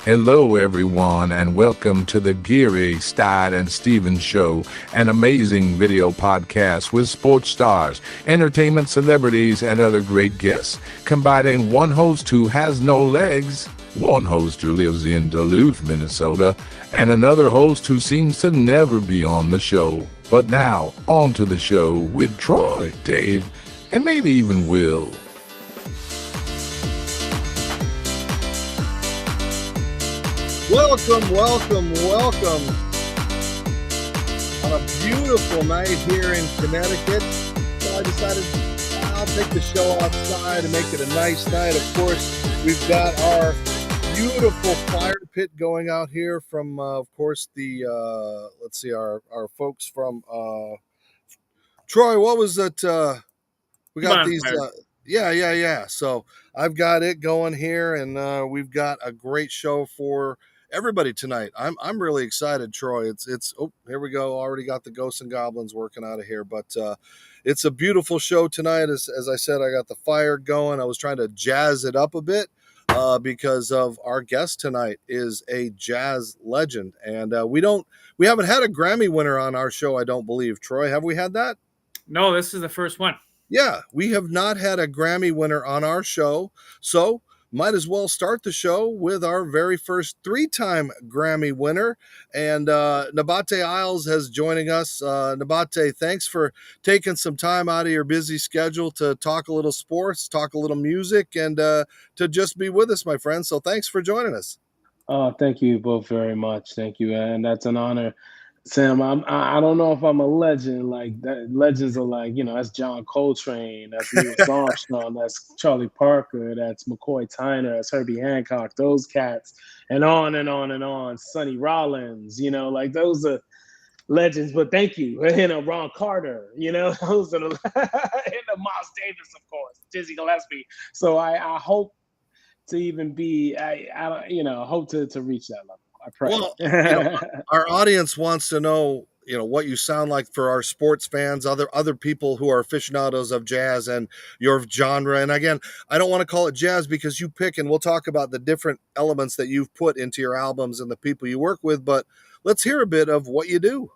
Hello, everyone, and welcome to the Geary, Stein and Stevens Show, an amazing video podcast with sports stars, entertainment celebrities, and other great guests, combining one host who has no legs, one host who lives in Duluth, Minnesota, and another host who seems to never be on the show. But now, on to the show with Troy, Dave, and maybe even Will. Welcome on a beautiful night here in Connecticut. So I decided I'll take the show outside and make it a nice night. Of course, we've got our beautiful fire pit going out here from, of course, the, our folks from, Troy, what was it? We got these, yeah. So I've got it going here, and we've got a great show for everybody tonight. I'm really excited, Troy. It's oh, here we go. Already got the ghosts and goblins working out of here, but it's a beautiful show tonight. As I said, I got the fire going. I was trying to jazz it up a bit because of our guest tonight is a jazz legend, and we haven't had a Grammy winner on our show, I don't believe. Troy, have we had that? No, this is the first one. Yeah, we have not had a Grammy winner on our show, so might as well start the show with our very first three-time Grammy winner, and Nabaté Isles has joining us. Nabate, thanks for taking some time out of your busy schedule to talk a little sports, talk a little music, and to just be with us, my friend. So thanks for joining us. Thank you both very much. Thank you, and that's an honor. Sam, I don't know if I'm a legend. Like that, legends are like, that's John Coltrane, that's Louis Armstrong, that's Charlie Parker, that's McCoy Tyner, that's Herbie Hancock, those cats, and on and on and on. Sonny Rollins, like those are legends. But thank you, Ron Carter, those are the Miles Davis, of course, Dizzy Gillespie. So I hope to even be, hope to reach that level. I pray. Well, our audience wants to know, what you sound like for our sports fans, other people who are aficionados of jazz and your genre. And again, I don't want to call it jazz because you pick, and we'll talk about the different elements that you've put into your albums and the people you work with. But let's hear a bit of what you do.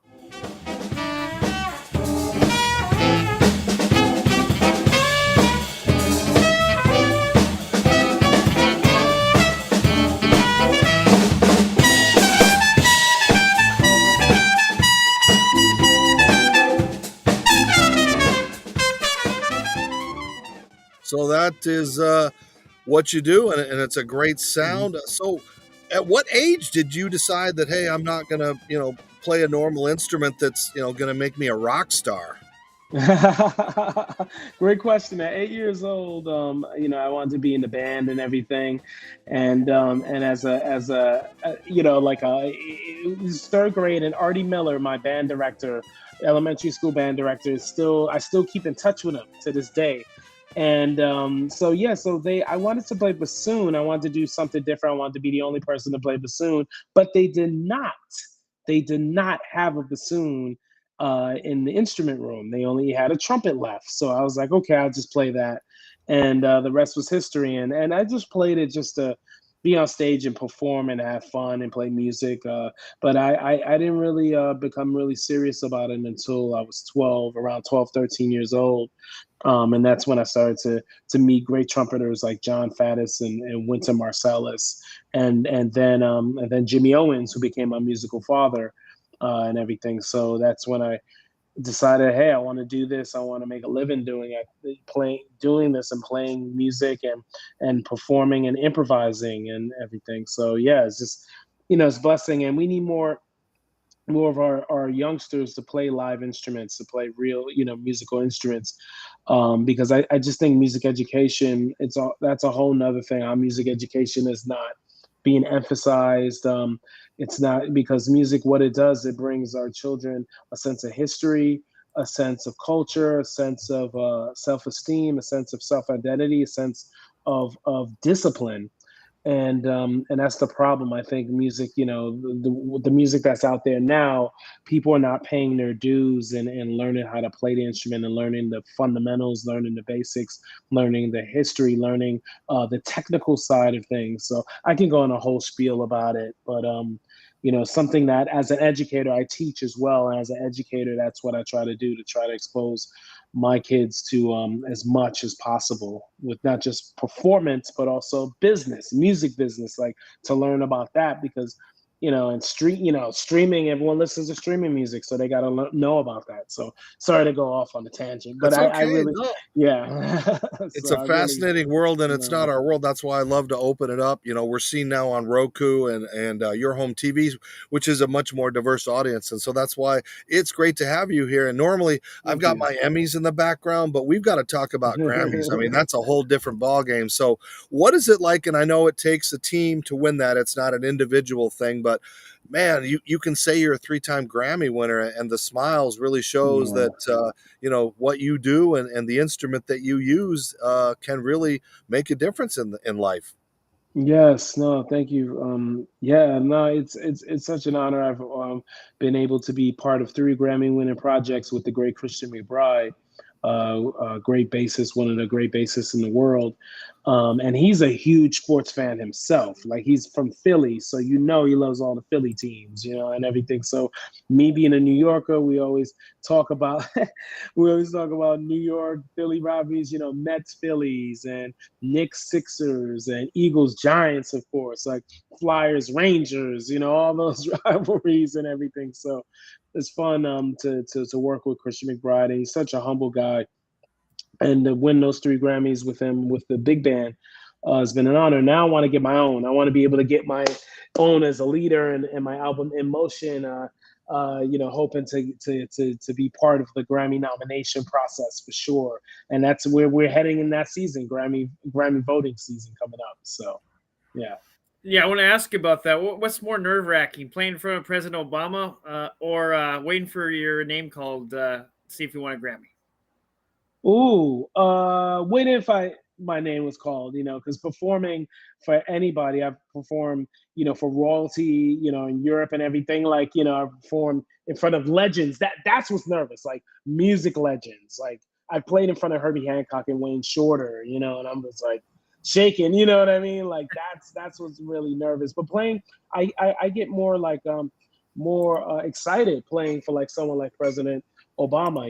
So that is what you do, and it's a great sound. So at what age did you decide that, hey, I'm not going to, play a normal instrument that's, going to make me a rock star? Great question. At 8 years old, I wanted to be in the band and everything, and as a it was third grade, and Artie Miller, my band director, elementary school band director, I still keep in touch with him to this day. And I wanted to play bassoon. I wanted to do something different. I wanted to be the only person to play bassoon, but they did not have a bassoon in the instrument room. They only had a trumpet left. So I was like, okay, I'll just play that. And the rest was history. And I just played it just to be on stage and perform and have fun and play music. But I didn't really become really serious about it until I was around 12, 13 years old. And that's when I started to meet great trumpeters like John Faddis and Wynton Marsalis, and then Jimmy Owens, who became my musical father, and everything. So that's when I decided, hey, I want to do this. I want to make a living doing this and playing music and performing and improvising and everything. So yeah, it's just, it's a blessing, and we need more of our youngsters to play live instruments, to play real, musical instruments, because I just think music education, that's a whole nother thing. Our music education is not being emphasized. It's not, because music, what it does, it brings our children a sense of history, a sense of culture, a sense of self-esteem, a sense of self-identity, a sense of discipline. And that's the problem. I think music, the music that's out there now, people are not paying their dues and learning how to play the instrument and learning the fundamentals, learning the basics, learning the history, learning the technical side of things. So I can go on a whole spiel about it, but something that as an educator I teach as well. And as an educator, that's what I try to do, to try to expose my kids to as much as possible, with not just performance but also business, music business, like to learn about that, because and streaming, everyone listens to streaming music, so they got to know about that. So sorry to go off on the tangent, but That's I okay. really, No, yeah. it's So a I really, fascinating world, and it's not no. our world. That's why I love to open it up. We're seen now on Roku and your home TVs, which is a much more diverse audience, and so that's why it's great to have you here. And normally I've Thank got you. my Emmys in the background, but we've got to talk about Grammys. I mean, that's a whole different ball game. So, what is it like? And I know it takes a team to win that; it's not an individual thing, but man, you can say you're a three-time Grammy winner, and the smiles really shows Yeah. that what you do and the instrument that you use can really make a difference in life. Yes, no, thank you. Yeah, no, it's such an honor. I've been able to be part of three Grammy-winning projects with the great Christian McBride, great bassist, one of the great bassists in the world. And he's a huge sports fan himself. Like, he's from Philly, so he loves all the Philly teams, and everything. So me being a New Yorker, we always talk about New York Philly rivalries, Mets Phillies and Knicks Sixers and Eagles Giants, of course, like Flyers Rangers, all those rivalries and everything. So it's fun to work with Christian McBride, and he's such a humble guy. And to win those three Grammys with him with the big band has been an honor. Now I want to get my own. I want to be able to get my own as a leader, and my album In Motion. Hoping to be part of the Grammy nomination process for sure. And that's where we're heading in that season, Grammy voting season coming up. So, yeah. Yeah, I want to ask you about that. What's more nerve wracking, playing in front of President Obama or waiting for your name called, see if you want a Grammy? Ooh, what if my name was called? Because performing for anybody, I've performed, for royalty, in Europe and everything. Like, I've performed in front of legends. That's what's nervous, like music legends. Like, I played in front of Herbie Hancock and Wayne Shorter, and I'm just like shaking. You know what I mean? Like, that's what's really nervous. But playing, I get more like more excited playing for like someone like President Obama,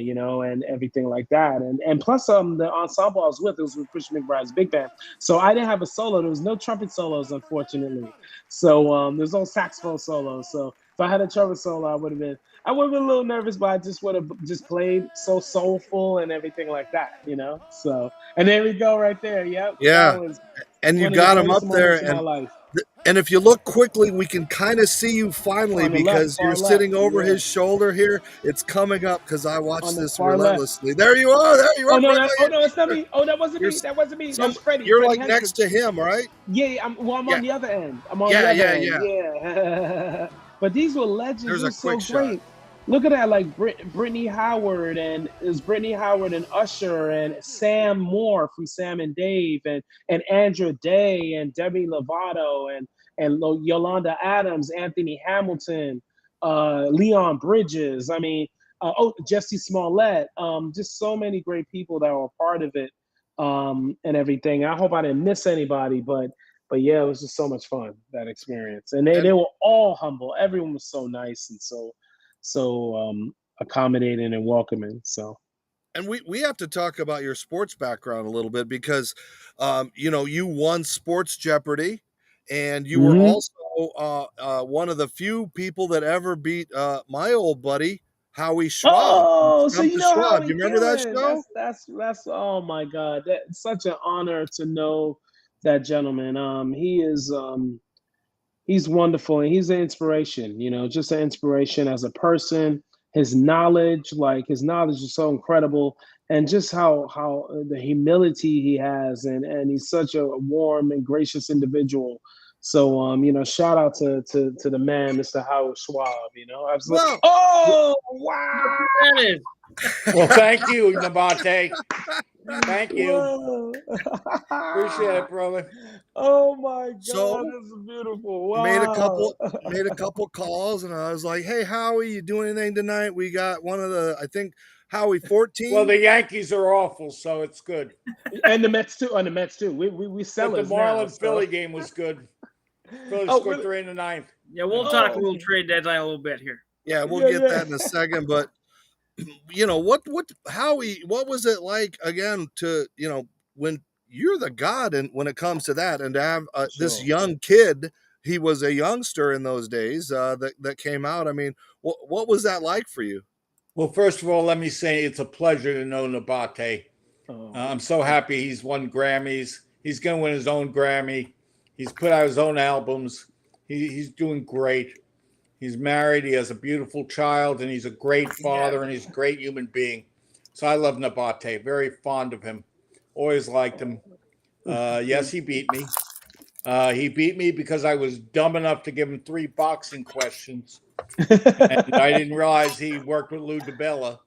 and everything like that. And plus the ensemble I was with, it was with Christian McBride's big band. So I didn't have a solo. There was no trumpet solos, unfortunately. So there's no saxophone solo. So if I had a trumpet solo, I would have been a little nervous, but I just would have just played so soulful and everything like that. So, and there we go right there. Yep. That Yeah, was and you one of the got him greatest up there, moments of my life. and if you look quickly, we can kind of see you finally On the left, because you're far left. sitting over Yeah. his shoulder here. It's coming up because I On watch the this far left. relentlessly. There you are. There you Oh are, no, Freddie. it's not me. Oh, that wasn't You're me. That wasn't me. some. That's Freddie. You're Freddie like next Henson. to him, right? Yeah, I'm Yeah, on the other end. I'm on the yeah, other yeah, end. yeah. Yeah. But these were legends. There's It a was so quick shot. great. Look at that, like Brittany Howard, and it was Brittany Howard and Usher and Sam Moore from Sam and Dave, and Andra Day and Demi Lovato and Yolanda Adams, Anthony Hamilton, Leon Bridges. I mean, Jesse Smollett. Just so many great people that were a part of it, and everything. I hope I didn't miss anybody, but yeah, it was just so much fun, that experience. And they And were all humble. Everyone was so nice and so accommodating and welcoming. So and we have to talk about your sports background a little bit because you won Sports Jeopardy, and you were mhm. also one of the few people that ever beat my old buddy Howie Schwab from Oh, so Stump you the know how Schwab. we You remember that killing. show? That's oh my God. That's such an honor to know that gentleman. He's wonderful, and he's an inspiration, just an inspiration as a person. His knowledge is so incredible, and just how the humility he has, and he's such a warm and gracious individual. So shout out to the man, Mr. Howard Schwab. Absolutely. Well, Oh Look wow. who that is. Well, thank you, Nabate. Thank you. Whoa. Appreciate it, brother. Oh my God, So, this is beautiful. Wow. made a couple calls, and I was like, "Hey, Howie, you doing anything tonight? We got one of the, I think, Howie 14." Well, the Yankees are awful, so it's good. And the Mets too. And the Mets too. We But the sellers now. Marlins So. Philly game was good. Philly Oh, scored really? 3 in the ninth. Yeah, we'll talk a little trade deadline a little bit here. Yeah, we'll Yeah, get yeah. that in a second. But what Howie, what was it like again to when you're the god and when it comes to that, and to have this Sure. young kid? He was a youngster in those days that came out. I mean, what was that like for you? Well, first of all, let me say it's a pleasure to know Nabate. Oh. I'm so happy he's won Grammys. He's going to win his own Grammy. He's put out his own albums. He's doing great. He's married. He has a beautiful child, and he's a great father, and he's a great human being. So I love Nabate. Very fond of him. Always liked him. Yes, he beat me. He beat me because I was dumb enough to give him 3 boxing questions. And I didn't realize he worked with Lou DiBella.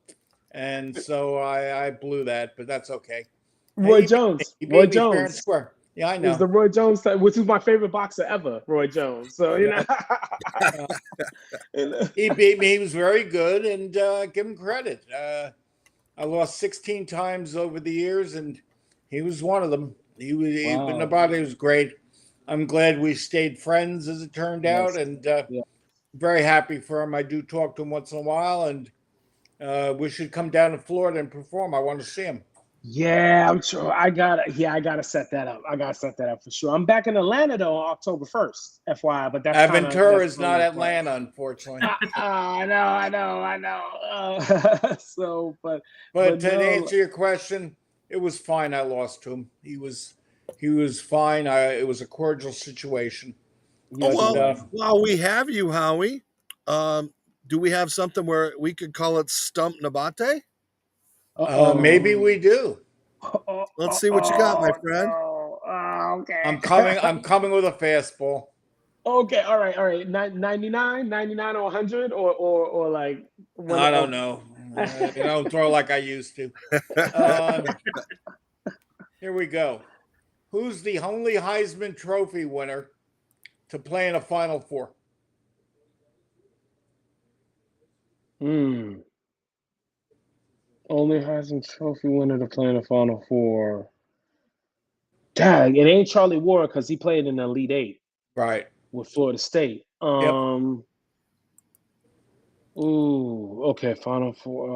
And so I blew that, but that's okay. Roy He Jones. beat Roy me fair and Jones. square. Yeah, I It was know. the Roy Jones type, which is my favorite boxer ever, Roy Jones. So you know. He beat me. He was very good, and give him credit. I lost 16 times over the years, and he was one of them. Wow. Nabate was great. I'm glad we stayed friends, as it turned out, and very happy for him. I do talk to him once in a while, and we should come down to Florida and perform. I want to see him. Yeah, I'm sure. I gotta set that up. I gotta set that up for sure. I'm back in Atlanta though on October 1st, FYI. But that's Aventura is not Atlanta, unfortunately. I know. So, but to no, answer your question, it was fine. I lost to him. He was fine. It was a cordial situation. yes, Well, while we have you, Howie, do we have something where we could call it Stump Nabate? Maybe we do. Let's see what you got, my friend. Okay. I'm coming with a fastball. Okay, all right. 99 or 100 or like I don't know. I don't throw like I used to. Here we go. Who's the only Heisman Trophy winner to play in a Final Four? Only Heisman Trophy winner to play in the Final Four. Dang, it ain't Charlie Ward because he played in the Elite Eight. Right. With Florida State. Ooh, okay, Final Four.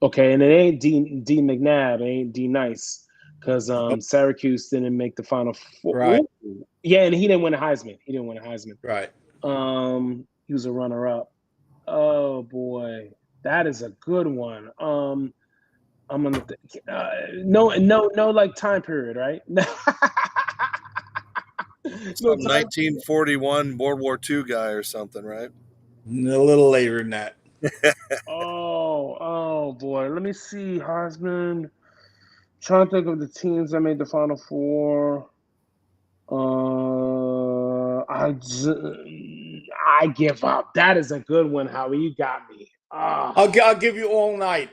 Okay, and it ain't D McNabb, it ain't D Nice, because Syracuse didn't make the Final Four. Right. Ooh. Yeah, and he didn't win a Heisman. Right. He was a runner-up. Oh boy, that is a good one. I'm gonna no like time period, right? Some 1941 World War II guy or something, right? A little later than that. Oh boy. Let me see. Heisman. Trying to think of the teams that made the Final Four. I give up. That is a good one, Howie. You got me. I'll give you all night.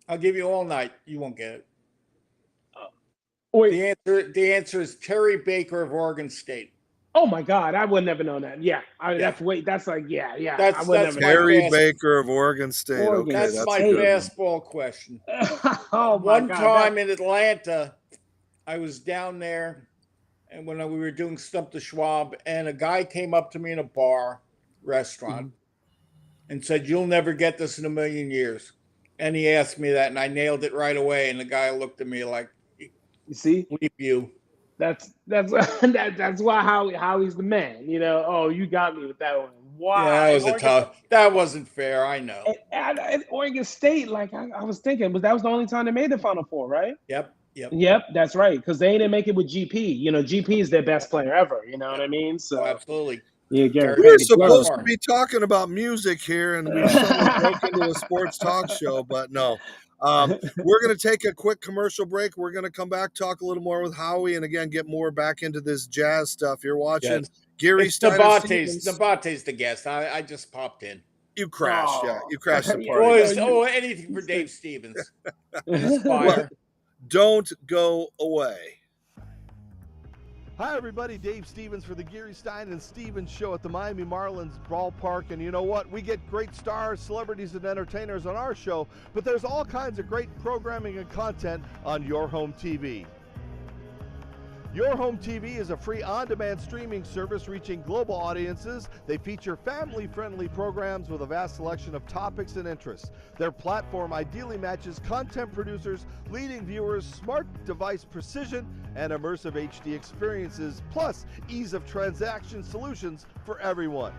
You won't get it. Wait. The answer is Terry Baker of Oregon State. Oh my God, I would never know that. Yeah, that's like That's Terry Baker of Oregon State. Okay, that's my fastball question. One time in Atlanta, I was down there, and when we were doing Stump the Schwab, and a guy came up to me in a restaurant, and said, "You'll never get this in a million years." And he asked me that, and I nailed it right away. And the guy looked at me like, "You see, leave you." That's why Howie's the man. You know. Oh, you got me with that one. Wow. Yeah, that was that wasn't fair. I know. And Oregon State, like I was thinking, but that was the only time they made the Final Four, right? Yep. That's right. Because they didn't make it with GP. You know, GP is their best player ever. You know what I mean? So absolutely. Yeah, Gary. We're supposed to be talking about music here, and we suddenly broke into a sports talk show, but no. We're going to take a quick commercial break. We're going to come back, talk a little more with Howie, and again, get more back into this jazz stuff. You're watching Geary, Stein and Stevens. Nabate's the guest. I just popped in. You crashed, yeah. Oh. You crashed the Yeah, party. Oh, anything for Dave Stevens. Inspire. Don't go away. Hi, everybody. Dave Stevens for the Geary, Stein and Stevens show at the Miami Marlins ballpark. And you know what? We get great stars, celebrities, and entertainers on our show, but there's all kinds of great programming and content on Your Home TV. Your Home TV is a free on-demand streaming service reaching global audiences. They feature family-friendly programs with a vast selection of topics and interests. Their platform ideally matches content producers, leading viewers, smart device precision, and immersive HD experiences, plus ease of transaction solutions for everyone.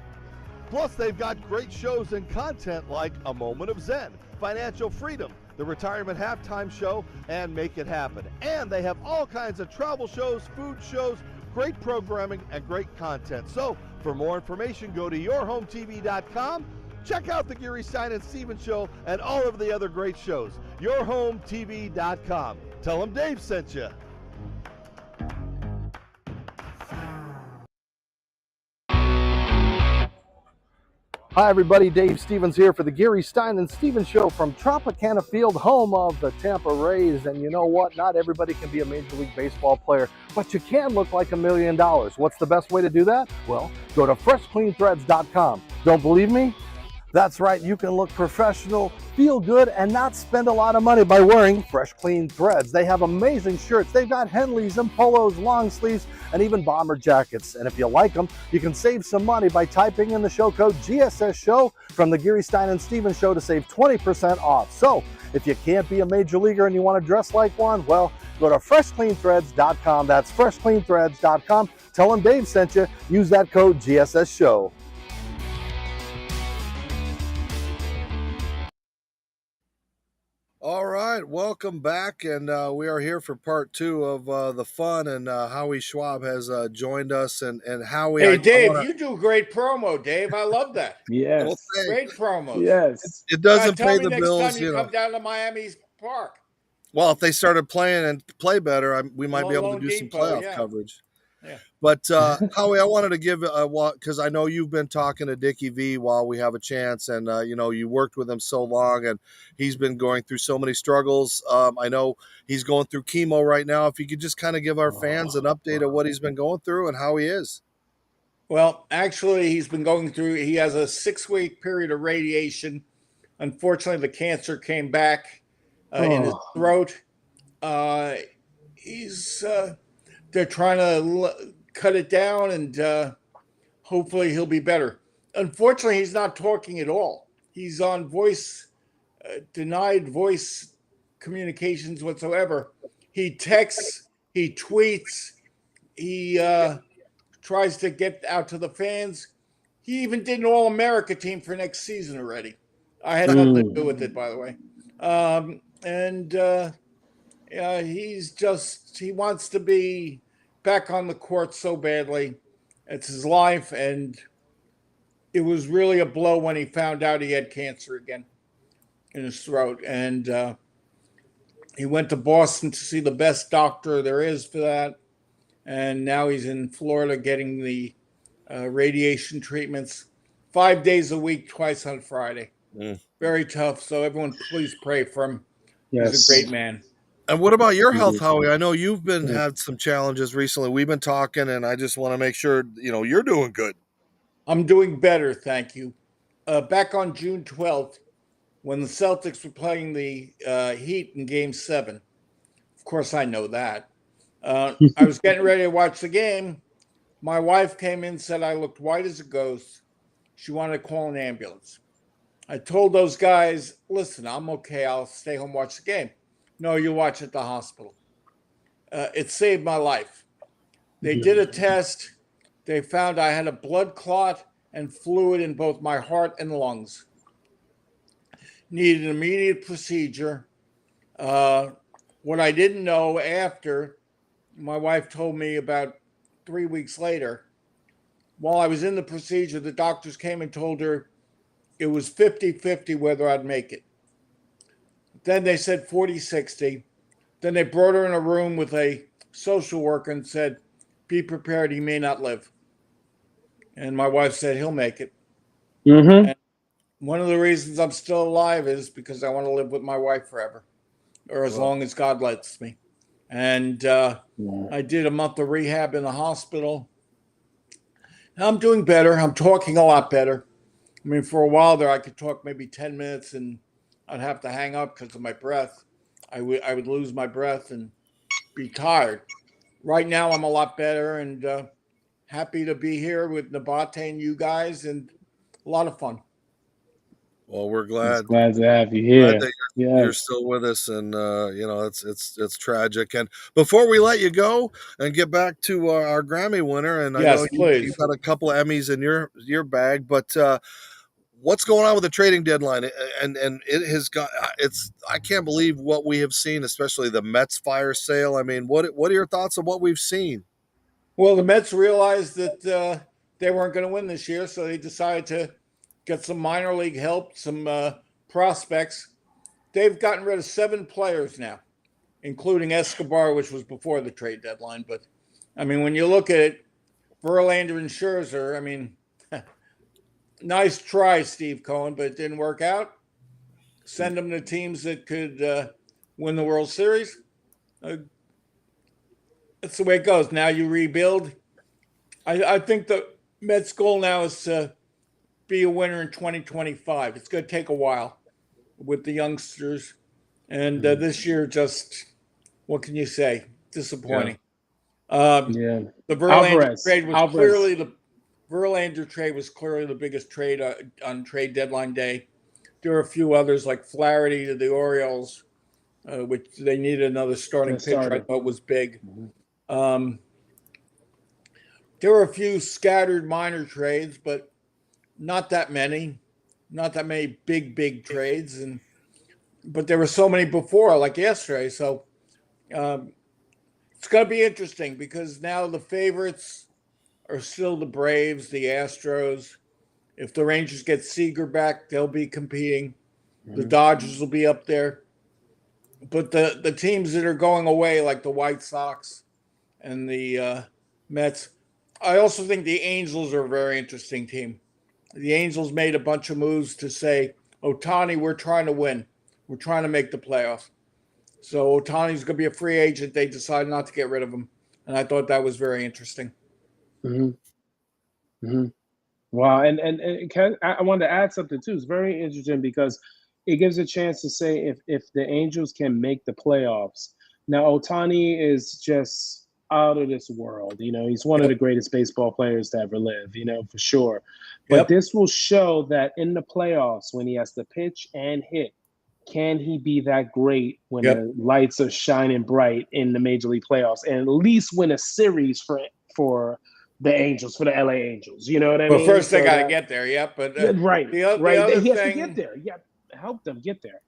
Plus, they've got great shows and content like A Moment of Zen, Financial Freedom, the Retirement Halftime Show, and Make It Happen. And they have all kinds of travel shows, food shows, great programming, and great content. So, for more information, go to yourhometv.com. Check out the Geary, Stein and Stevens show and all of the other great shows. Yourhometv.com. Tell them Dave sent you. Hi, everybody. Dave Stevens here for the Geary, Stein and Stevens show from Tropicana Field, home of the Tampa Rays. And you know what? Not everybody can be a Major League Baseball player, but you can look like $1 million. What's the best way to do that? Well, go to freshcleanthreads.com. Don't believe me? That's right, you can look professional, feel good, and not spend a lot of money by wearing Fresh Clean Threads. They have amazing shirts. They've got Henleys and polos, long sleeves, and even bomber jackets. And if you like them, you can save some money by typing in the show code GSS Show from the Geary, Stein and Stevens show to save 20% off. So if you can't be a major leaguer and you want to dress like one, well, go to freshcleanthreads.com. That's freshcleanthreads.com. Tell them Dave sent you. Use that code GSS Show. All right, welcome back, and we are here for part 2 of the fun, and Howie Schwab has joined us, and Howie. Hey, Dave, you do great promo, Dave. I love that. Yes. Well, Great promos. Yes. it doesn't Tell pay me the next bills, time you come down to Miami Park. Well, if they started playing and play better, we might be able to Lone do some Depot, playoff yeah. coverage. Yeah. But Howie, I wanted to give because I know you've been talking to Dickie V while we have a chance, and you know you worked with him so long, and he's been going through so many struggles. I know he's going through chemo right now. If you could just kind of give our fans an update of what he's been going through and how he is. Well, actually, he has a 6-week period of radiation. Unfortunately, the cancer came back in his throat. They're trying to cut it down, and hopefully he'll be better. Unfortunately, he's not talking at all. He's on denied voice communications whatsoever. He texts, he tweets, he tries to get out to the fans. He even did an All-America team for next season already. I had nothing to do with it, by the way. He wants to be back on the court so badly. It's his life, and it was really a blow when he found out he had cancer again in his throat. And he went to Boston to see the best doctor there is for that. And now he's in Florida getting the radiation treatments 5 days a week, twice on Friday. Very tough. So everyone, please pray for him. Yes. He's a great man. And what about your health, Howie? I know you've had some challenges recently. We've been talking, and I just want to make sure you're doing good. I'm doing better, thank you. Back on June 12th, when the Celtics were playing the Heat in Game 7, of course I know that. I was getting ready to watch the game. My wife came in and said I looked white as a ghost. She wanted to call an ambulance. I told those guys, listen, I'm okay. I'll stay home and watch the game. No, you watch at the hospital. It saved my life. They did a test. They found I had a blood clot and fluid in both my heart and lungs. Needed an immediate procedure. What I didn't know after, my wife told me about 3 weeks later, while I was in the procedure, the doctors came and told her it was 50-50 whether I'd make it. Then they said 40-60. Then they brought her in a room with a social worker and said, be prepared, he may not live. And my wife said, he'll make it. And one of the reasons I'm still alive is because I want to live with my wife forever, or as long as God lets me. And I did a month of rehab in the hospital. I'm doing better. I'm talking a lot better. I mean, for a while there, I could talk maybe 10 minutes and I'd have to hang up because of my breath. I would lose my breath and be tired. Right now, I'm a lot better and happy to be here with Nabate and you guys, and a lot of fun. Well, we're Just glad glad to have you glad here. that you're Yes. still with us, and it's tragic. And before we let you go and get back to our Grammy winner, and I know Yes, you've please. got a couple of Emmys in your bag, but what's going on with the trading deadline? And it has got it's I can't believe what we have seen, especially the Mets fire sale. I mean, what are your thoughts on what we've seen? Well, the Mets realized that they weren't going to win this year, so they decided to get some minor league help, some prospects. They've gotten rid of 7 players now, including Escobar, which was before the trade deadline. But I mean, when you look at it, Verlander and Scherzer, I mean, nice try, Steve Cohen, but it didn't work out. Send them to teams that could win the World Series. That's the way it goes. Now you rebuild. I think the Mets' goal now is to be a winner in 2025. It's going to take a while with the youngsters. And this year, just what can you say? Disappointing. Yeah. The Verlander Alvarez. trade was Alvarez. clearly the biggest trade on trade deadline day. There were a few others like Flaherty to the Orioles, which they needed another starting pitcher. I thought was big. There were a few scattered minor trades, but not that many. Not that many big trades, but there were so many before, like yesterday. So it's going to be interesting because now the favorites are still the Braves, the Astros. If the Rangers get Seager back, they'll be competing. The Dodgers will be up there. But the teams that are going away, like the White Sox and the Mets, I also think the Angels are a very interesting team. The Angels made a bunch of moves to say, Ohtani, we're trying to win. We're trying to make the playoffs. So Ohtani's going to be a free agent. They decided not to get rid of him. And I thought that was very interesting. Wow, and I wanted to add something too. It's very interesting because it gives a chance to say if the Angels can make the playoffs. Now, Otani is just out of this world. You know, he's one of the greatest baseball players to ever live. You know, for sure. But this will show that in the playoffs, when he has to pitch and hit, can he be that great when the lights are shining bright in the Major League playoffs and at least win a series for the Angels, for the LA Angels? You know what I mean? Well, first they got to get there, but right. The other he has thing, to get there. Yeah, help them get there.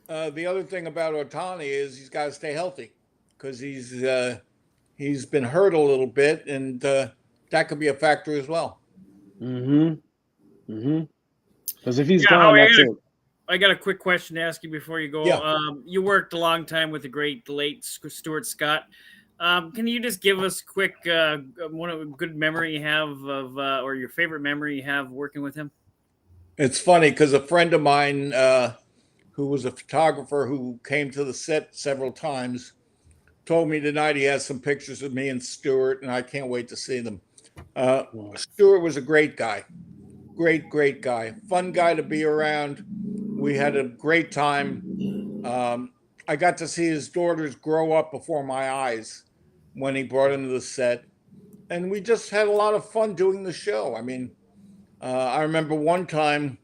The other thing about Ohtani is he's got to stay healthy because he's been hurt a little bit, and that could be a factor as well. Because if he's gone, that's it. I got a quick question to ask you before you go. Yeah. You worked a long time with the late Stuart Scott. Can you just give us quick good memory you have of, or your favorite memory you have working with him? It's funny because a friend of mine who was a photographer who came to the set several times told me tonight he has some pictures of me and Stuart, and I can't wait to see them. Stuart was a great guy. Great guy. Fun guy to be around. We had a great time. I got to see his daughters grow up before my eyes when he brought them to the set. And we just had a lot of fun doing the show. I mean, I remember one time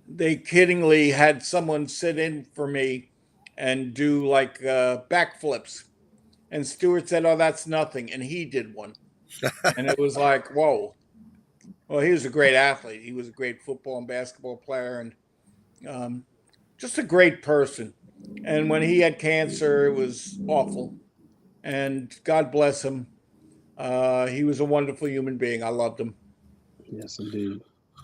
they kiddingly had someone sit in for me and do like backflips. And Stuart said, "Oh, that's nothing." And he did one. And it was like, whoa. Well, he was a great athlete. He was a great football and basketball player and just a great person. And when he had cancer, it was awful. And God bless him. He was a wonderful human being. I loved him. Yes, indeed.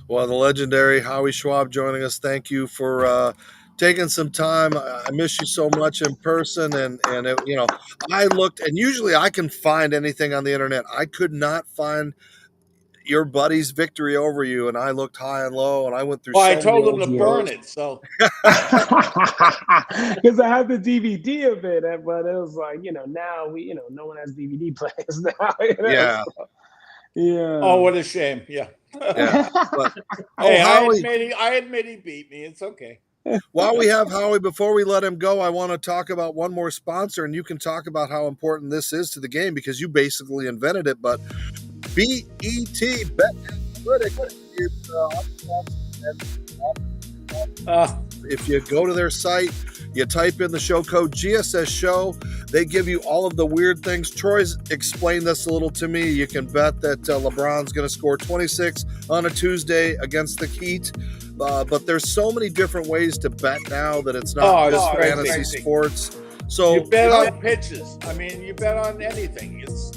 Well, the legendary Howie Schwab joining us. Thank you for taking some time. I miss you so much in person. And I looked, and usually I can find anything on the internet. I could not find your buddy's victory over you, and I looked high and low, and I went through. Well, I so told many him to ordeals. burn it, so because I have the DVD of it, but it was like, now no one has DVD players now. Yeah. So, yeah. Oh, what a shame. Yeah. Yeah. But, Hey, Howie, I admit he beat me. It's okay. while we have Howie, before we let him go, I want to talk about one more sponsor, and you can talk about how important this is to the game because you basically invented it. But BET, Bet Analytics, if you go to their site, you type in the show code GSS Show, they give you all of the weird things. Troy's explained this a little to me. You can bet that LeBron's going to score 26 on a Tuesday against the Heat. But there's so many different ways to bet now that it's not just fantasy sports. So you bet on pitches. I mean, you bet on anything. It's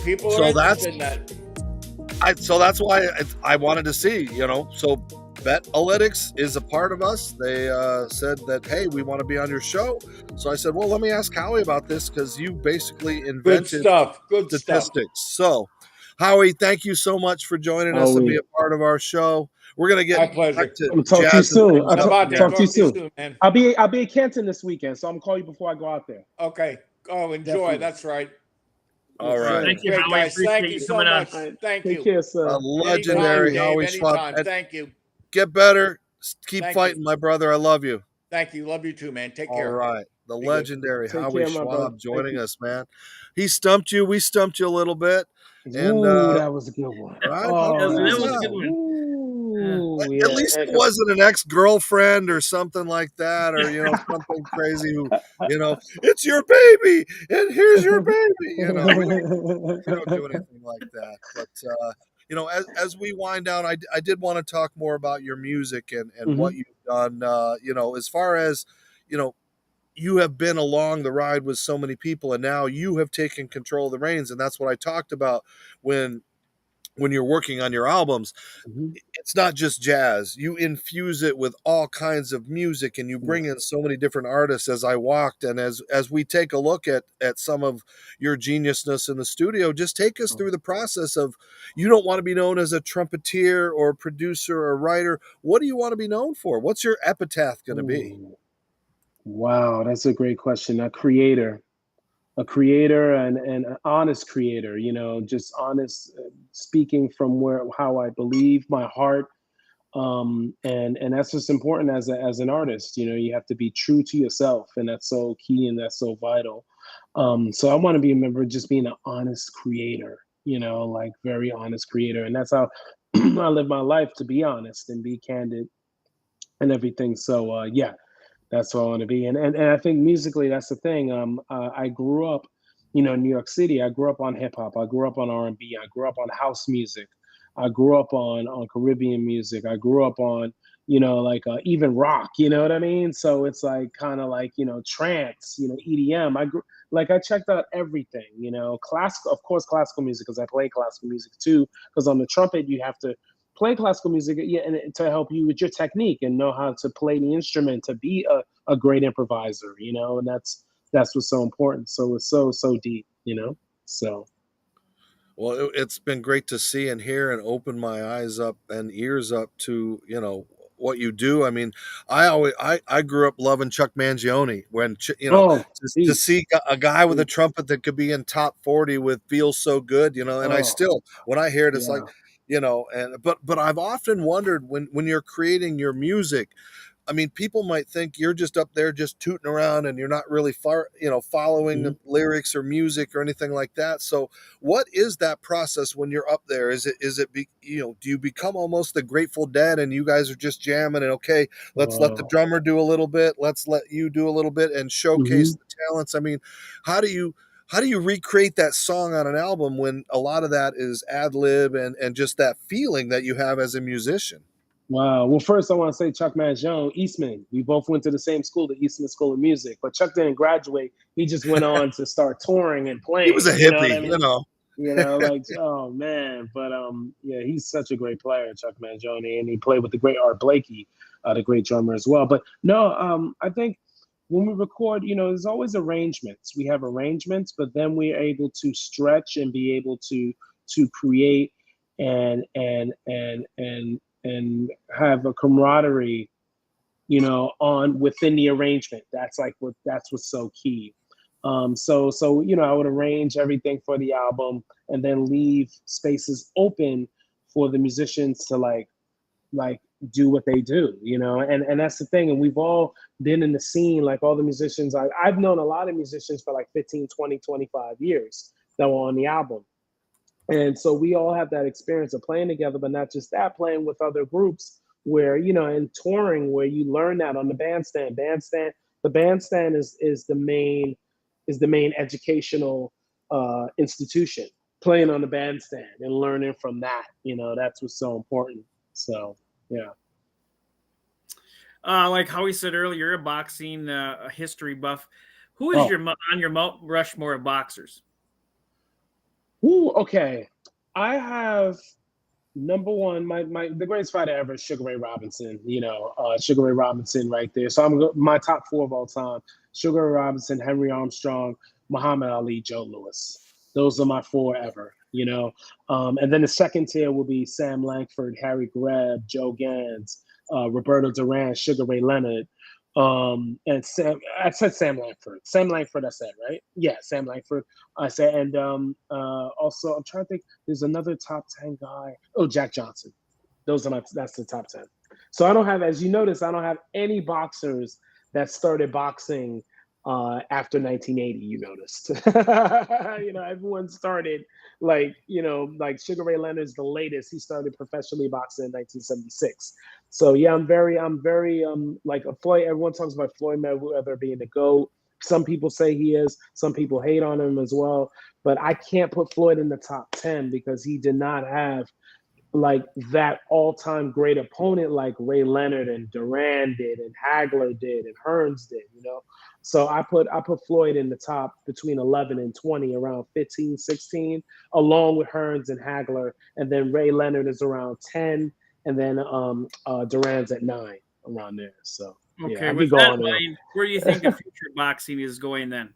people are interested in that. So that's why I wanted to see, so Betalytics is a part of us. They said that, hey, we want to be on your show. So I said, well, let me ask Howie about this because you basically invented Good statistics. Stuff. So, Howie, thank you so much for joining us and be a part of our show. We're gonna get back to I'll talk to you soon. I'll talk to you soon. Man. I'll be in Canton this weekend, so I'm gonna call you before I go out there. Okay. Oh, enjoy. Definitely. That's right. All right. Thank you, Great, Howie. guys. Thank you so much. Right. Thank Take you. care, sir. A legendary Anytime, Howie Dave, Schwab. anytime. Thank you. Get better. Keep Thank fighting, my brother. I love you. Thank you. Love you too, man. Take care. All right. The Be legendary good. Howie Take care, my brother. Schwab joining us, man. He stumped you. We stumped you a little bit. And that was a good one. That was a good one. Ooh, At least it wasn't an ex-girlfriend or something like that, or something crazy. Who, it's your baby, and here's your baby. We don't do anything like that. But as we wind down, I did want to talk more about your music and what you've done. As far as you have been along the ride with so many people, and now you have taken control of the reins, and that's what I talked about when you're working on your albums. It's not just jazz. You infuse it with all kinds of music, and you bring in so many different artists. As I walked, and as we take a look at some of your geniusness in the studio, just take us through the process of, you don't want to be known as a trumpeter or producer or writer. What do you want to be known for? What's your epitaph going to be? Wow, that's a great question. A creator and an honest creator, just honest, speaking from how I believe, my heart. And that's just important as an artist. You have to be true to yourself, and that's so key and that's so vital. So I want to be a member of just being an honest creator, like very honest creator. And that's how I live my life, to be honest and be candid and everything. So yeah. That's what I want to be. And I think musically, that's the thing. I grew up, in New York City. I grew up on hip hop. I grew up on R&B. I grew up on house music. I grew up on Caribbean music. I grew up on, even rock, you know what I mean? So it's like kind of like, trance, EDM. I checked out everything, classical, of course, classical music, because I play classical music too. Because on the trumpet, you have to play classical music, and to help you with your technique and know how to play the instrument to be a great improviser, and that's what's so important. So it's so deep, so. Well, it's been great to see and hear and open my eyes up and ears up to, what you do. I mean, I grew up loving Chuck Mangione when, to see a guy with a trumpet that could be in top 40 with Feels So Good, and I still, when I hear it, it's like, but I've often wondered when you're creating your music, I mean, people might think you're just up there just tooting around and you're not really following the lyrics or music or anything like that. So what is that process when you're up there? Do you become almost the Grateful Dead and you guys are just jamming and, okay, let's let the drummer do a little bit. Let's let you do a little bit and showcase the talents. I mean, how do you recreate that song on an album when a lot of that is ad lib and just that feeling that you have as a musician? Wow. Well, first I want to say Chuck Mangione, Eastman. We both went to the same school, the Eastman School of Music, but Chuck didn't graduate. He just went on to start touring and playing. He was a hippie, oh man. But yeah, he's such a great player, Chuck Mangione, and he played with the great Art Blakey, the great drummer as well. But no, I think when we record, there's always arrangements. We have arrangements, but then we're able to stretch and be able to to create and have a camaraderie, you know, on within the arrangement. That's what's so key. So you know, I would arrange everything for the album and then leave spaces open for the musicians to like do what they do, you know. And that's the thing. And we've all been in the scene, like all the musicians. I've known a lot of musicians for like 15, 20, 25 years that were on the album. And so we all have that experience of playing together, but not just that, playing with other groups where, you know, and touring where you learn that on the bandstand. The bandstand is the main educational institution. Playing on the bandstand and learning from that, you know, that's what's so important. So yeah. Like Howie said earlier, you're a boxing a history buff. Who is on your Mount Rushmore of boxers? Ooh, okay. I have number one, the greatest fighter ever is Sugar Ray Robinson. You know, Sugar Ray Robinson right there. So my top four of all time: Sugar Ray Robinson, Henry Armstrong, Muhammad Ali, Joe Louis. Those are my four ever. You know, and then the second tier will be Sam Langford, Harry Greb, Joe Gans, Roberto Duran, Sugar Ray Leonard. And I said Sam Langford. Sam Langford, I said, right? Yeah, Sam Langford. I said, and also I'm trying to think. There's another top 10 guy. Oh, Jack Johnson. That's the top 10. So I don't have, as you notice, I don't have any boxers that started boxing after 1980. You noticed, you know, everyone started like Sugar Ray Leonard's the latest. He started professionally boxing in 1976. So yeah, I'm very like a Floyd. Everyone talks about Floyd Mayweather being the GOAT. Some people say he is. Some people hate on him as well. But I can't put Floyd in the top 10 because he did not have like that all-time great opponent like Ray Leonard and Duran did and Hagler did and Hearns did, you know. So I put Floyd in the top between 11 and 20, around 15, 16, along with Hearns and Hagler, and then Ray Leonard is around 10, and then Duran's at 9, around there. So okay, yeah, I with could go that on in mind, where do you think the future of boxing is going then?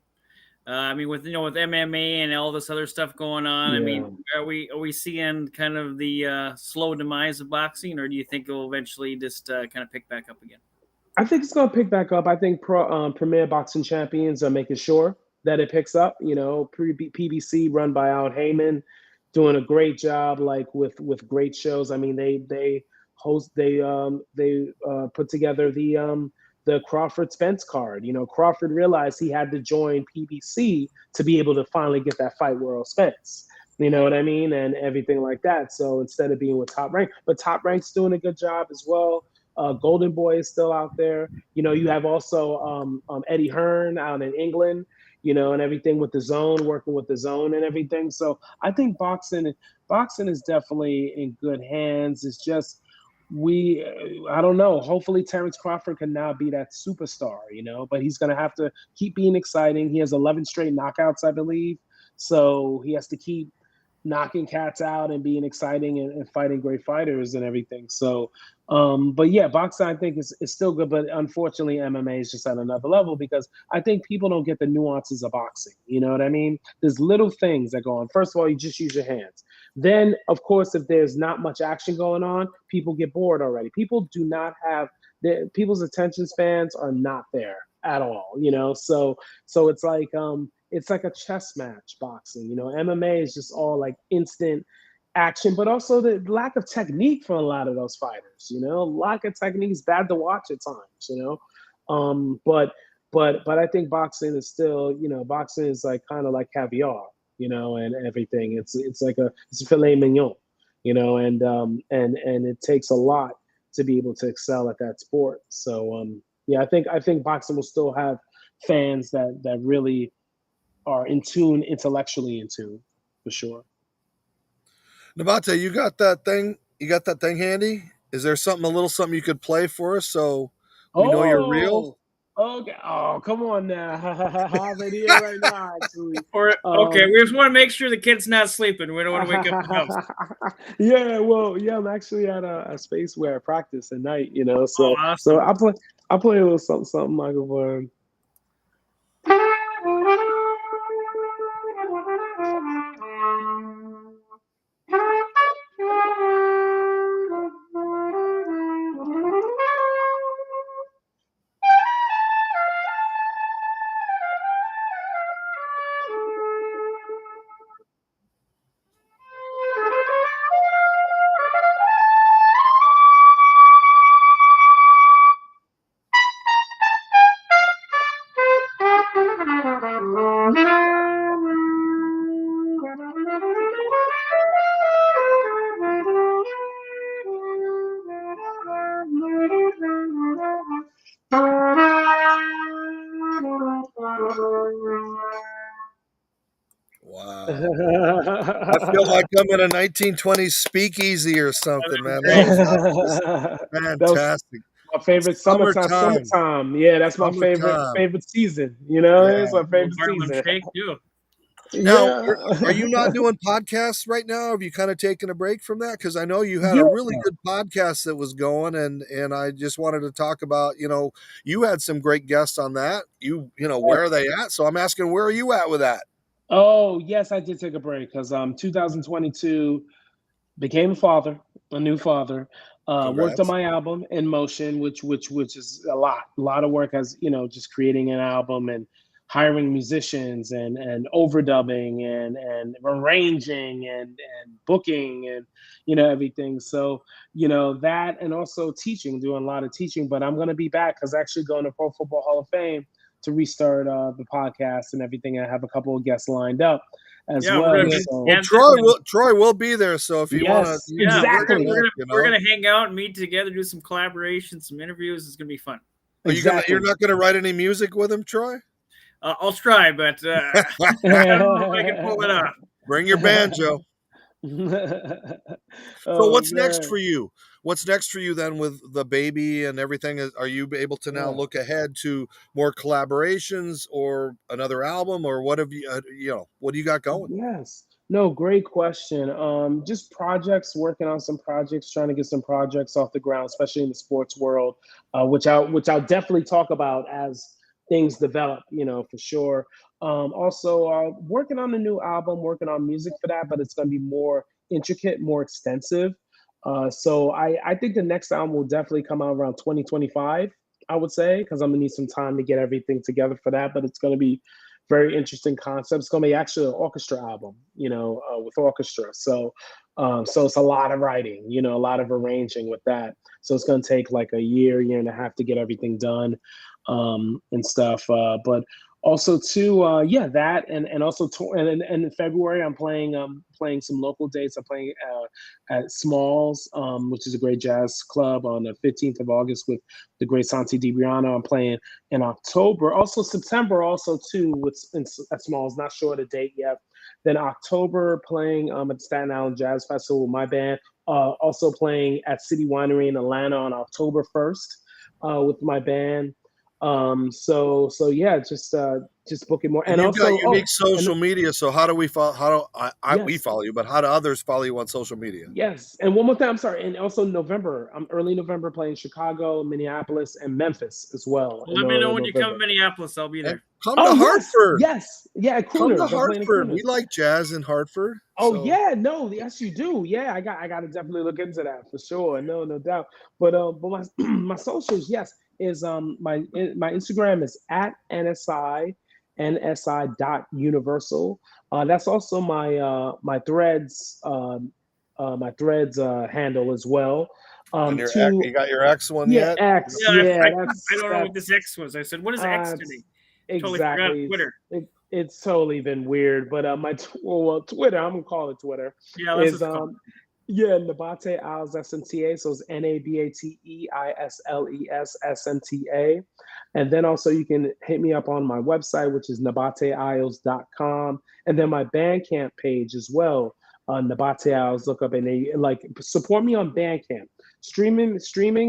I mean, with MMA and all this other stuff going on, Yeah. I mean, are we seeing kind of the slow demise of boxing, or do you think it will eventually just kind of pick back up again? I think it's going to pick back up. I think Premier Boxing Champions are making sure that it picks up. You know, PBC run by Al Heyman, doing a great job, like with great shows. I mean, they put together the Crawford Spence card. You know, Crawford realized he had to join PBC to be able to finally get that fight with Earl Spence. You know what I mean? And everything like that. So instead of being with Top Rank, but Top Rank's doing a good job as well. Golden Boy is still out there. You know, you have also Eddie Hearn out in England, you know, and everything with the Zone, working with the Zone and everything. So I think boxing is definitely in good hands. It's just I don't know. Hopefully Terrence Crawford can now be that superstar, you know, but he's going to have to keep being exciting. He has 11 straight knockouts, I believe. So he has to keep knocking cats out and being exciting and fighting great fighters and everything. So, but yeah, boxing I think is still good, but unfortunately MMA is just at another level because I think people don't get the nuances of boxing. You know what I mean? There's little things that go on. First of all, you just use your hands. Then, of course, if there's not much action going on, people get bored already. People do not have people's attention spans are not there at all. You know, so it's like a chess match, boxing. You know, MMA is just all like instant action, but also the lack of technique for a lot of those fighters. You know, lack of technique is bad to watch at times. You know, but I think boxing is still, you know, boxing is like kind of like caviar, you know, and everything. It's a filet mignon, you know, and it takes a lot to be able to excel at that sport. So yeah, I think boxing will still have fans that really are intellectually in tune, for sure. Nabate, you got that thing? You got that thing handy? Is there a little something you could play for us so we know you're real? Okay. Oh, come on now. I have it here right now, actually. Okay, we just want to make sure the kid's not sleeping. We don't want to wake up the house. Yeah, well, yeah, I'm actually at a space where I practice at night, you know. So awesome. So I play a little something microphone. Wow. I feel like I'm in a 1920s speakeasy or something, man. That was That was fantastic. my favorite summertime. Yeah, that's my Summertime. favorite season. You know, Yeah. it's my favorite Harlem season. Shake too. Now, Yeah. are you not doing podcasts right now? Have you kind of taken a break from that? Because I know you had Yeah. a really good podcast that was going, and I just wanted to talk about, you had some great guests on that. Where are they at? So I'm asking, where are you at with that? Oh, yes, I did take a break because 2022 became a new father. Worked on Congrats. my album In Motion, which is a lot of work as just creating an album and hiring musicians and overdubbing and arranging and booking and everything. So that, and also teaching, doing a lot of teaching. But I'm gonna be back because actually going to Pro Football Hall of Fame to restart the podcast and everything. I have a couple of guests lined up as Yeah, well. we're gonna be So, Well, Troy will be there. So if you want to, yes, yeah, exactly. we're gonna hang out and meet together, do some collaborations, some interviews. It's gonna be fun. Are you Exactly. you're not gonna write any music with him, Troy? I'll try, but I don't know if I can pull it off. Bring your banjo. So what's next man. for you? What's next for you then with the baby and everything? Are you able to now look ahead to more collaborations or another album, or what have you, what do you got going? Yes. No, great question. Just projects, working on some projects, trying to get some projects off the ground, especially in the sports world, which I'll definitely talk about as things develop, for sure. Also, working on a new album, working on music for that, but it's going to be more intricate, more extensive. So I think the next album will definitely come out around 2025, I would say, because I'm gonna need some time to get everything together for that. But it's gonna be very interesting concept. It's gonna be actually an orchestra album, with orchestra. So it's a lot of writing, a lot of arranging with that. So it's gonna take like a year and a half to get everything done, and stuff. But also too, that and also and in February I'm playing some local dates. I'm playing at Smalls, which is a great jazz club, on the 15th of August with the great Santi DiBriano. I'm playing in October, also September, also too at Smalls. Not sure of the date yet. Then October playing at the Staten Island Jazz Festival with my band. Also playing at City Winery in Atlanta on October 1st with my band. So yeah, just booking more. And And you've got also unique social media. So how do we follow? We Yes. follow you, but how do others follow you on social media? Yes, and one more thing. I'm sorry, and also November. I'm early November playing Chicago, Minneapolis, and Memphis as well. Let me know when you come to Minneapolis. I'll be there. Come to Hartford. Yes, yeah, Come to Crooners. I'm playing in Hartford. We Crooners. like jazz in Hartford. Oh so. yeah, no, yes you do. Yeah, I got to definitely look into that for sure. No doubt. But my my socials, yes, is my Instagram is at nsi.universal. That's also my Threads handle as well. And you got your X one Yeah, yet? X. Yeah, Yeah, I don't know what this X was. I said, what is X today? Totally forgot exactly. Twitter. It's totally been weird, but Twitter, I'm gonna call it Twitter. Yeah, that's Is what's called. Nabaté Isles SMTA, so it's NABATEISLES SMTA. And then also you can hit me up on my website, which is nabateisles.com, and then my Bandcamp page as well. Nabaté Isles, look up, and they support me on Bandcamp. Streaming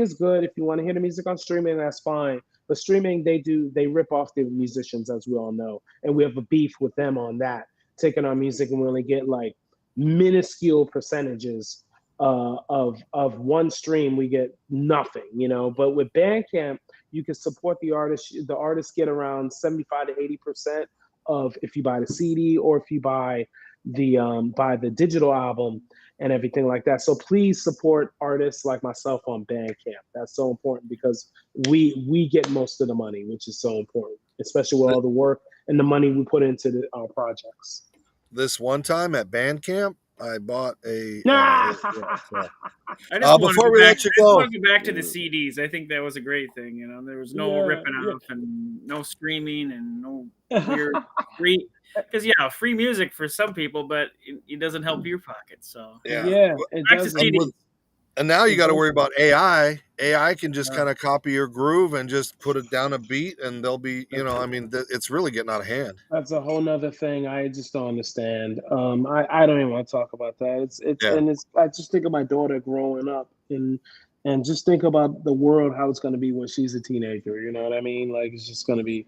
is good. If you want to hear the music on streaming, that's fine. But streaming, they rip off the musicians, as we all know, and we have a beef with them on that, taking our music, and we only get like minuscule percentages of one stream. We get nothing, But with Bandcamp, you can support the artist. The artists get around 75 to 80% of if you buy the CD or if you buy the digital album and everything like that. So please support artists like myself on Bandcamp. That's so important because we get most of the money, which is so important, especially with all the work and the money we put into our projects. This one time at Bandcamp, I bought a. Before we let you go, I want to go back to the CDs. I think that was a great thing. There was no ripping off and no streaming and no weird free. Because free music for some people, but it doesn't help your pocket. So it doesn't. And now you got to worry about AI. AI can just kind of copy your groove and just put it down a beat, and they'll be, I mean, it's really getting out of hand. That's a whole nother thing. I just don't understand. I don't even want to talk about that. I just think of my daughter growing up and just think about the world, how it's going to be when she's a teenager. You know what I mean? Like, it's just going to be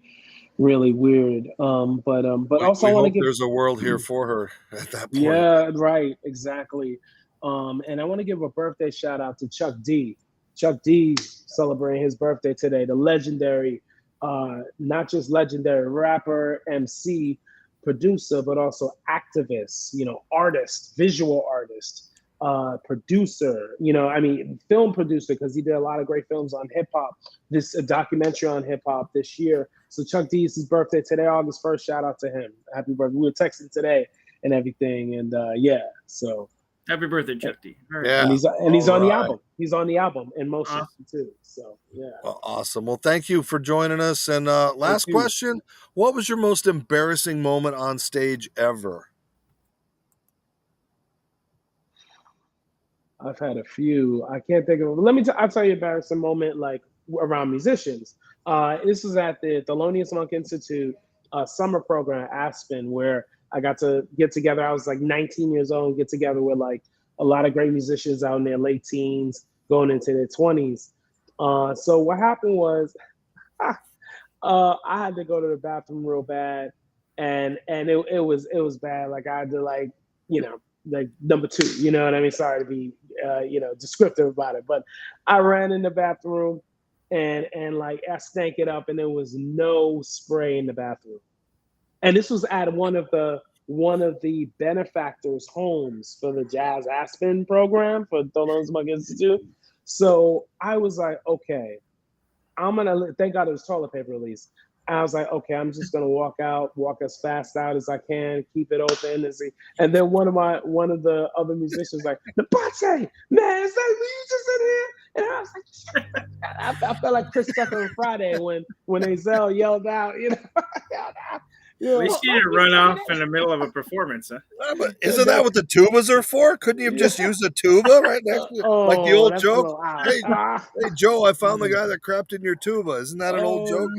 really weird. But also, I want to give. There's a world here for her at that point. Yeah, right, exactly. And I want to give a birthday shout out to Chuck D. Chuck D celebrating his birthday today. The legendary, not just legendary rapper, MC, producer, but also activist. Artist, visual artist, producer. Film producer, because he did a lot of great films on hip hop. A documentary on hip hop this year. So Chuck D is his birthday today, August 1st. Shout out to him. Happy birthday. We were texting today and everything, and so. Happy birthday, Chuck D. Right. Yeah. And he's on the album. He's on the album in motion too. So yeah. Well, awesome. Well, thank you for joining us. And last question: what was your most embarrassing moment on stage ever? I've had a few. I can't think of them. I'll tell you an embarrassing moment like around musicians. This was at the Thelonious Monk Institute summer program at Aspen, where I got to get together. I was like 19 years old and get together with like a lot of great musicians out in their late teens, going into their 20s. So what happened was I had to go to the bathroom real bad, and it was bad. Like I had to like number two. You know what I mean? Sorry to be descriptive about it, but I ran in the bathroom and like I stank it up, and there was no spray in the bathroom. And this was at one of the benefactors' homes for the Jazz Aspen program for Thelonious Monk Institute. So I was like, okay, thank God it was toilet paper at least. I was like, okay, I'm just gonna walk as fast out as I can, keep it open, and then one of the other musicians like, Nabate, man, is that you just in here? And I was like, I felt like Chris Tucker on Friday when Azell yelled out, At least you didn't run off in the middle of a performance, huh? But isn't that what the tubas are for? Couldn't you have just used a tuba right next to you? Like the old joke? Hey, Joe, I found the guy that crapped in your tuba. Isn't that an old joke?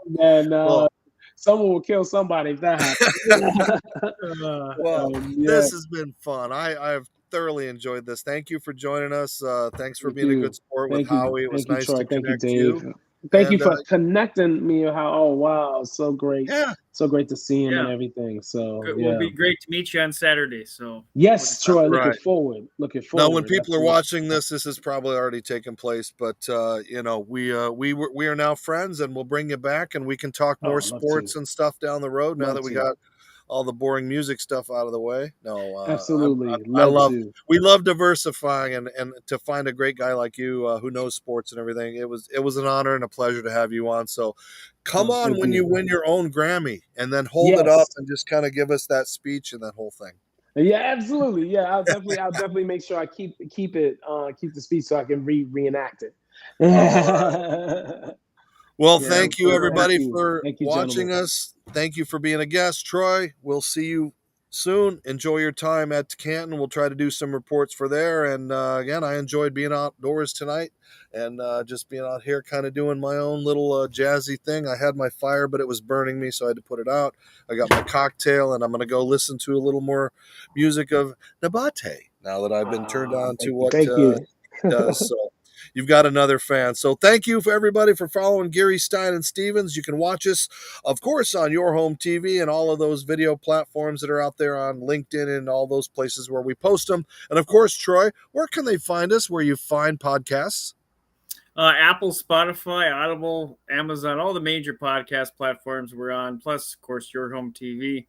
Man, someone will kill somebody if that happens. This has been fun. I've thoroughly enjoyed this. Thank you for joining us. Thanks for being a good sport with Howie. It was nice to connect you. Thank you for connecting me. So great. Yeah. So great to see him and everything. So it will be great to meet you on Saturday. So yes, Troy, looking forward. Now, when people are watching this has probably already taken place, but we are now friends, and we'll bring you back, and we can talk more sports and stuff down the road now that we got all the boring music stuff out of the way. No, absolutely. We love diversifying, and to find a great guy like you who knows sports and everything. It was an honor and a pleasure to have you on. So come on when you win your own Grammy, and then hold it up and just kind of give us that speech and that whole thing. Yeah, absolutely. Yeah, I'll definitely make sure I keep the speech so I can reenact it. Well, thank you everybody for watching us. Thank you for being a guest, Troy. We'll see you soon. Enjoy your time at Canton. We'll try to do some reports for there. And again, I enjoyed being outdoors tonight and just being out here kind of doing my own little jazzy thing. I had my fire, but it was burning me, so I had to put it out. I got my cocktail, and I'm going to go listen to a little more music of Nabate now that I've been turned on to what he does. So you've got another fan. So thank you for everybody for following Geary, Stein and Stevens. You can watch us, of course, on your home TV and all of those video platforms that are out there on LinkedIn and all those places where we post them. And of course, Troy, where can they find us where you find podcasts? Apple, Spotify, Audible, Amazon, all the major podcast platforms we're on, plus, of course, your home TV.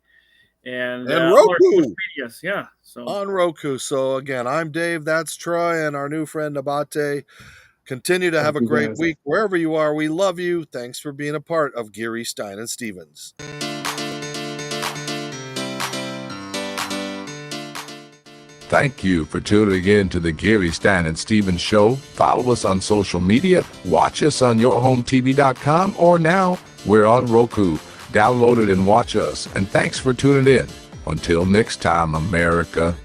And Roku. Yeah. So on Roku. So again, I'm Dave, that's Troy, and our new friend Nabate. Continue to have a great week wherever you are. We love you. Thanks for being a part of Geary, Stein and Stevens. Thank you for tuning in to the Geary, Stein and Stevens Show. Follow us on social media. Watch us on yourhometv.com, or now we're on Roku. Download it and watch us. And thanks for tuning in. Until next time, America.